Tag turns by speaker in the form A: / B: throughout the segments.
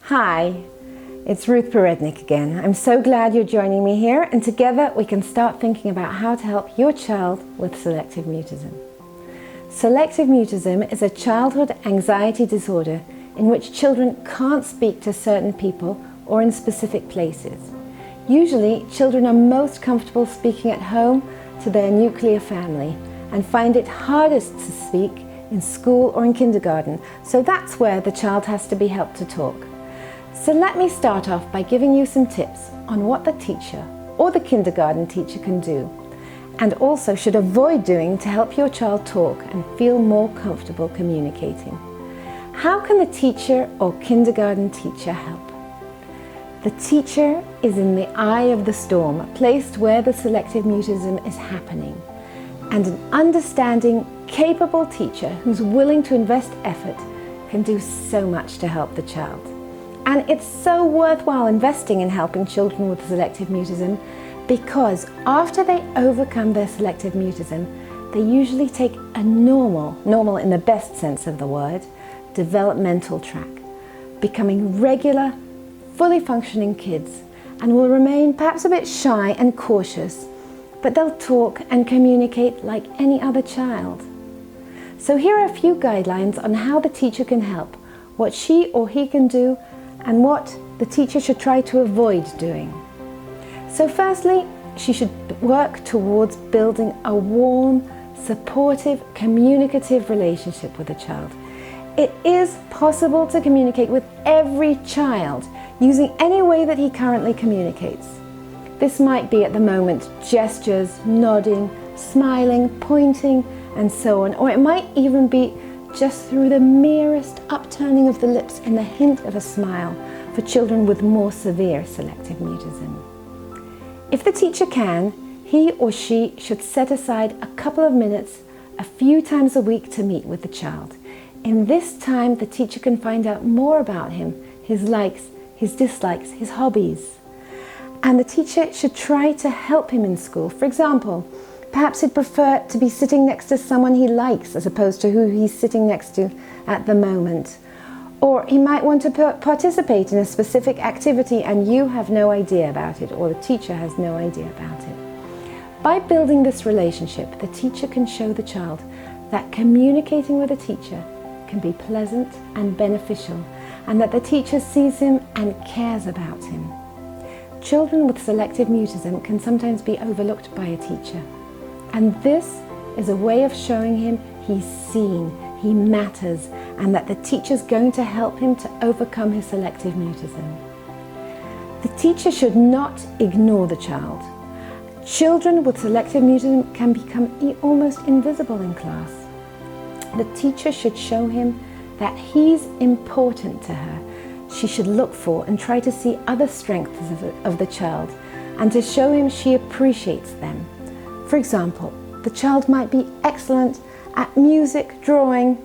A: Hi, it's Ruth Perednik again. I'm so glad you're joining me here, and together we can start thinking about how to help your child with selective mutism. Selective mutism is a childhood anxiety disorder in which children can't speak to certain people or in specific places. Usually, children are most comfortable speaking at home to their nuclear family and find it hardest to speak in school or in kindergarten, so that's where the child has to be helped to talk. So let me start off by giving you some tips on what the teacher or the kindergarten teacher can do, and also should avoid doing to help your child talk and feel more comfortable communicating. How can the teacher or kindergarten teacher help? The teacher is in the eye of the storm, placed where the selective mutism is happening, and an understanding, capable teacher who's willing to invest effort can do so much to help the child. And it's so worthwhile investing in helping children with selective mutism, because after they overcome their selective mutism, they usually take a normal in the best sense of the word, developmental track, becoming regular, fully functioning kids, and will remain perhaps a bit shy and cautious, but they'll talk and communicate like any other child. So here are a few guidelines on how the teacher can help, what she or he can do, and what the teacher should try to avoid doing. So firstly, she should work towards building a warm, supportive, communicative relationship with the child. It is possible to communicate with every child using any way that he currently communicates. This might be at the moment gestures, nodding, smiling, pointing, and so on, or it might even be just through the merest upturning of the lips and the hint of a smile for children with more severe selective mutism. If the teacher can, he or she should set aside a couple of minutes a few times a week to meet with the child. In this time, the teacher can find out more about him, his likes, his dislikes, his hobbies. And the teacher should try to help him in school. For example, perhaps he'd prefer to be sitting next to someone he likes as opposed to who he's sitting next to at the moment. Or he might want to participate in a specific activity and you have no idea about it, or the teacher has no idea about it. By building this relationship, the teacher can show the child that communicating with a teacher can be pleasant and beneficial, and that the teacher sees him and cares about him. Children with selective mutism can sometimes be overlooked by a teacher, and this is a way of showing him he's seen, he matters, and that the teacher's going to help him to overcome his selective mutism. The teacher should not ignore the child. Children with selective mutism can become almost invisible in class. The teacher should show him that he's important to her. She should look for and try to see other strengths of the child, and to show him she appreciates them. For example, the child might be excellent at music, drawing,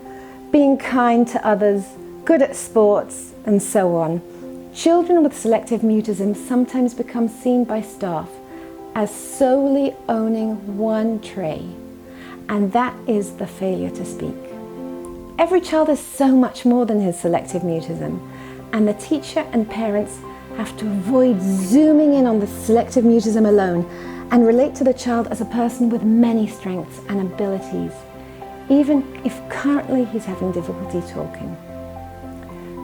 A: being kind to others, good at sports, and so on. Children with selective mutism sometimes become seen by staff as solely owning one trait, and that is the failure to speak. Every child is so much more than his selective mutism, and the teacher and parents have to avoid zooming in on the selective mutism alone and relate to the child as a person with many strengths and abilities, even if currently he's having difficulty talking.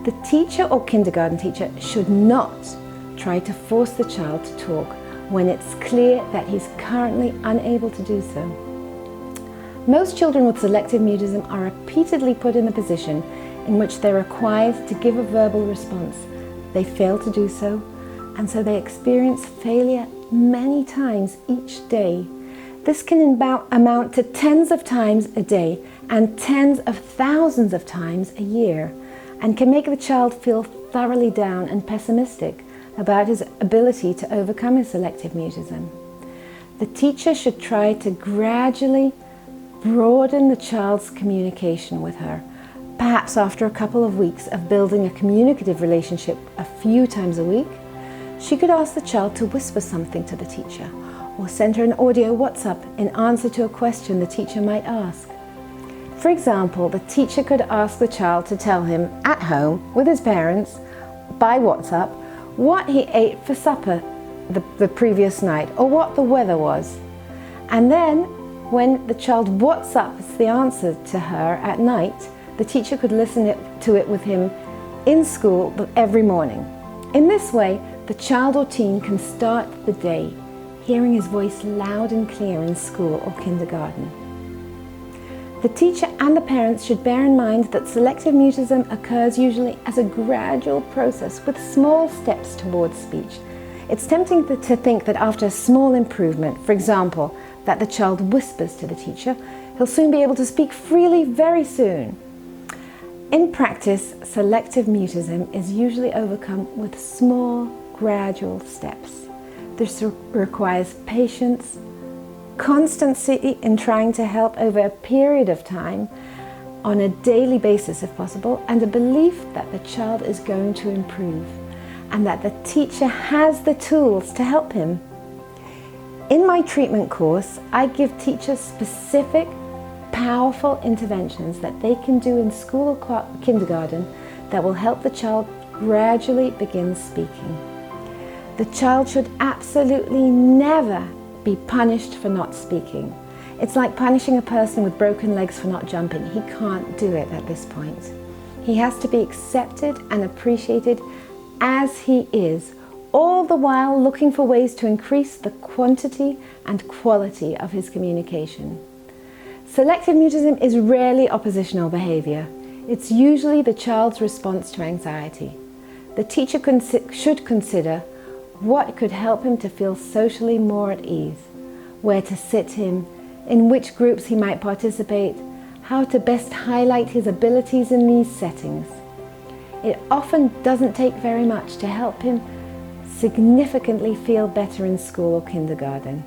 A: The teacher or kindergarten teacher should not try to force the child to talk when it's clear that he's currently unable to do so. Most children with selective mutism are repeatedly put in a position in which they're required to give a verbal response. They fail to do so, and so they experience failure many times each day. This can amount to tens of times a day and tens of thousands of times a year, and can make the child feel thoroughly down and pessimistic about his ability to overcome his selective mutism. The teacher should try to gradually broaden the child's communication with her. Perhaps after a couple of weeks of building a communicative relationship a few times a week, she could ask the child to whisper something to the teacher, or send her an audio WhatsApp in answer to a question the teacher might ask. For example, the teacher could ask the child to tell him at home with his parents by WhatsApp what he ate for supper the previous night or what the weather was. And then when the child WhatsApps the answer to her at night, the teacher could listen to it with him in school every morning. In this way, the child or teen can start the day hearing his voice loud and clear in school or kindergarten. The teacher and the parents should bear in mind that selective mutism occurs usually as a gradual process with small steps towards speech. It's tempting to think that after a small improvement, for example, that the child whispers to the teacher, he'll soon be able to speak freely very soon. In practice, selective mutism is usually overcome with small, gradual steps. This requires patience, constancy in trying to help over a period of time, on a daily basis if possible, and a belief that the child is going to improve and that the teacher has the tools to help him. In my treatment course, I give teachers specific, powerful interventions that they can do in school or kindergarten that will help the child gradually begin speaking. The child should absolutely never be punished for not speaking. It's like punishing a person with broken legs for not jumping. He can't do it at this point. He has to be accepted and appreciated as he is, all the while looking for ways to increase the quantity and quality of his communication. Selective mutism is rarely oppositional behavior. It's usually the child's response to anxiety. The teacher should consider what could help him to feel socially more at ease, where to sit him, in which groups he might participate, how to best highlight his abilities in these settings. It often doesn't take very much to help him significantly feel better in school or kindergarten.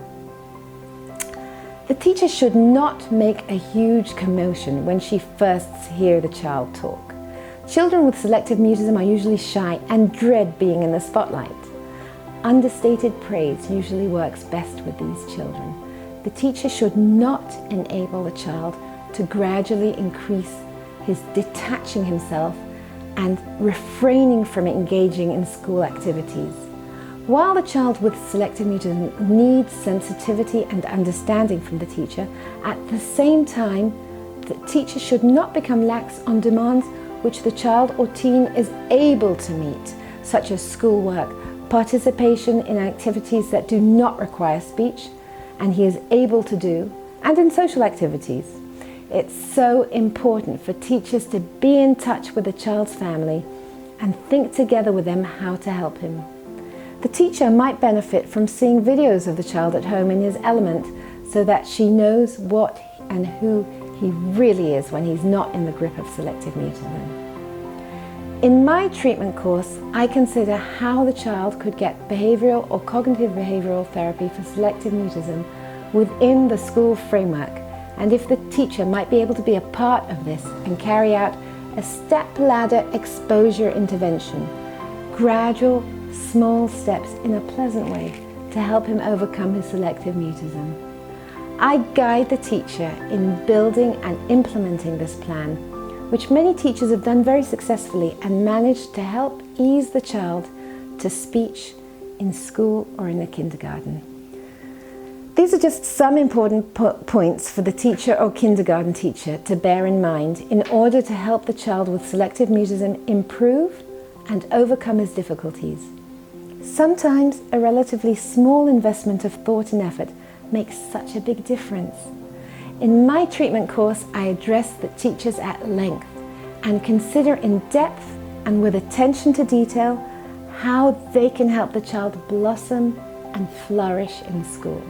A: The teacher should not make a huge commotion when she first hears the child talk. Children with selective mutism are usually shy and dread being in the spotlight. Understated praise usually works best with these children. The teacher should not enable the child to gradually increase his detaching himself and refraining from engaging in school activities. While the child with selective mutism needs sensitivity and understanding from the teacher, at the same time, the teacher should not become lax on demands which the child or teen is able to meet, such as schoolwork, participation in activities that do not require speech, and he is able to do, and in social activities. It's so important for teachers to be in touch with the child's family and think together with them how to help him. The teacher might benefit from seeing videos of the child at home in his element so that she knows what and who he really is when he's not in the grip of selective mutism. In my treatment course, I consider how the child could get behavioral or cognitive behavioral therapy for selective mutism within the school framework, and if the teacher might be able to be a part of this and carry out a step-ladder exposure intervention, gradual, small steps in a pleasant way to help him overcome his selective mutism. I guide the teacher in building and implementing this plan, which many teachers have done very successfully and managed to help ease the child to speech in school or in the kindergarten. These are just some important points for the teacher or kindergarten teacher to bear in mind in order to help the child with selective mutism improve and overcome his difficulties. Sometimes a relatively small investment of thought and effort makes such a big difference. In my treatment course, I address the teachers at length and consider in depth and with attention to detail how they can help the child blossom and flourish in school.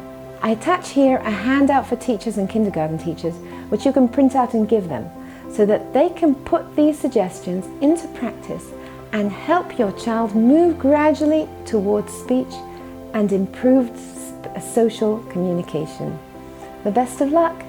A: I attach here a handout for teachers and kindergarten teachers, which you can print out and give them, so that they can put these suggestions into practice and help your child move gradually towards speech and improved social communication. The best of luck!